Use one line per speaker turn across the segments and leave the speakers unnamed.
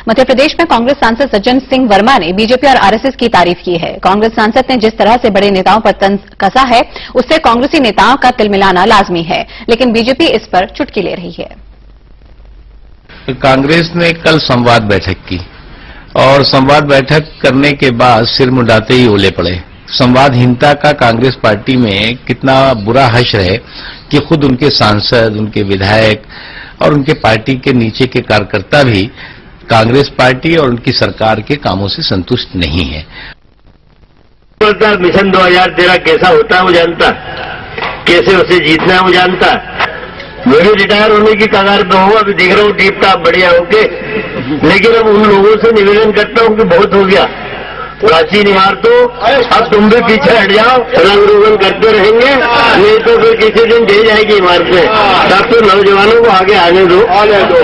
मध्य प्रदेश में कांग्रेस सांसद सज्जन सिंह वर्मा ने बीजेपी और आरएसएस की तारीफ की है। कांग्रेस सांसद ने जिस तरह से बड़े नेताओं पर तंज कसा है, उससे कांग्रेसी नेताओं का तिलमिलाना लाजमी है, लेकिन बीजेपी इस पर चुटकी ले रही है।
कांग्रेस ने कल संवाद बैठक की और संवाद बैठक करने के बाद सिर मुंडाते ही ओले पड़े। संवादहीनता का कांग्रेस पार्टी में कितना बुरा हश्र है कि खुद उनके सांसद, उनके विधायक और उनके पार्टी के नीचे के कार्यकर्ता भी कांग्रेस पार्टी और उनकी सरकार के कामों से संतुष्ट नहीं है।
मिशन 2013 कैसा होता है वो जानता, कैसे उसे जीतना है वो जानता। मैं भी रिटायर होने की कगार पे हूँ, अभी देख रहा हूँ टीप टाप बढ़िया होके, लेकिन अब उन लोगों से निवेदन करता हूँ कि बहुत हो गया, प्राचीन इमारत तो अब तुम भी पीछे हट जाओ, रंग रोगन करते रहेंगे, नहीं तो फिर किसी दिन दे जाएगी इमारतें। तब तो नौजवानों को आगे आने दो,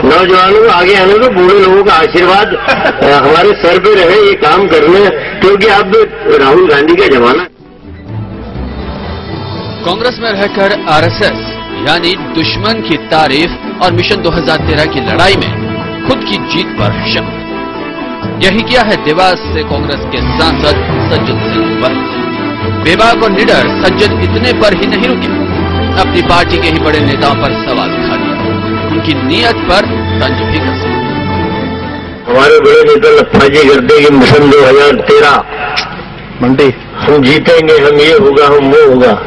नौजवानों को आगे आने दो, बूढ़े लोगों का आशीर्वाद हमारे सर पे रहे ये काम करने, क्योंकि अब राहुल गांधी का जमाना।
कांग्रेस में रहकर आरएसएस यानी दुश्मन की तारीफ और मिशन 2013 की लड़ाई में खुद की जीत पर शक। यही किया है देवास से कांग्रेस के सांसद सज्जन सिंह वर्मा। बेबाक और निडर सज्जन इतने पर ही नहीं रुके, अपनी पार्टी के ही बड़े नेताओं पर सवाल उठा दिया, उनकी नीयत पर तंज भी कसा।
हमारे बड़े नेता लफाजी करते कि मिशन 2013 मंडी हम जीतेंगे, हम ये होगा, हम वो होगा।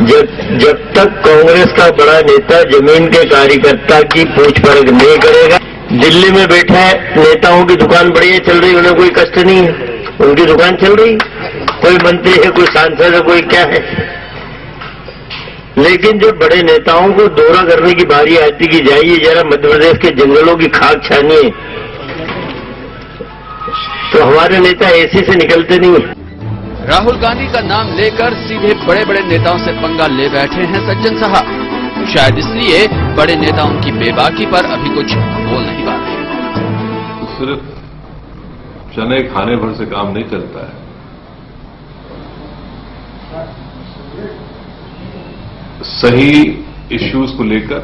जब तक कांग्रेस का बड़ा नेता जमीन के कार्यकर्ता की पूछ परख नहीं करेगा, दिल्ली में बैठे नेताओं की दुकान बढ़िया चल रही, उन्हें कोई कष्ट नहीं है, उनकी दुकान चल रही, कोई मंत्री है, कोई सांसद है, कोई क्या है। लेकिन जब बड़े नेताओं को दौरा करने की बारी आती कि जाइए जरा मध्य प्रदेश के जंगलों की खाक छानिए, तो हमारे नेता ऐसे से निकलते नहीं है।
राहुल गांधी का नाम लेकर सीधे बड़े बड़े नेताओं से पंगा ले बैठे हैं सज्जन साहब। शायद इसलिए बड़े नेताओं की बेबाकी पर अभी कुछ बोल नहीं पा रहे।
सिर्फ चने खाने भर से काम नहीं चलता है, सही इश्यूज को लेकर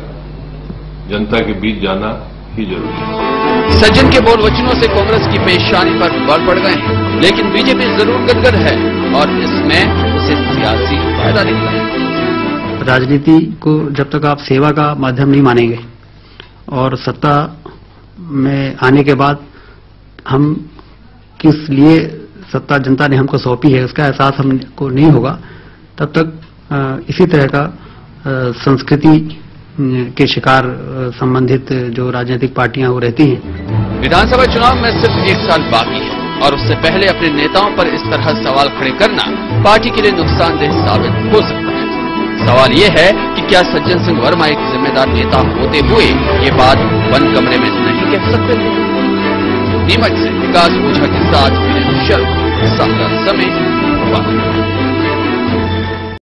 जनता के बीच जाना ही जरूरी है।
सज्जन के बोल वचनों से कांग्रेस की पेशानी पर बल पड़ गए हैं, लेकिन बीजेपी जरूर गदगद है और इसमें उसे सियासी फायदा निकला है।
राजनीति को जब तक आप सेवा का माध्यम नहीं मानेंगे और सत्ता में आने के बाद हम किस लिए सत्ता जनता ने हमको सौंपी है उसका एहसास हमको नहीं होगा, तब तक इसी तरह का संस्कृति के शिकार संबंधित जो राजनीतिक पार्टियां वो रहती हैं।
विधानसभा चुनाव में सिर्फ 1 साल बाकी है और उससे पहले अपने नेताओं पर इस तरह सवाल खड़े करना पार्टी के लिए नुकसानदेह साबित हो सकता है। सवाल ये है कि क्या सज्जन सिंह वर्मा एक जिम्मेदार नेता होते हुए ये बात बंद कमरे में नहीं कह सकते थे। नीमच से विकास ओझा के साथ वीरेंद्र शर्मा, समय।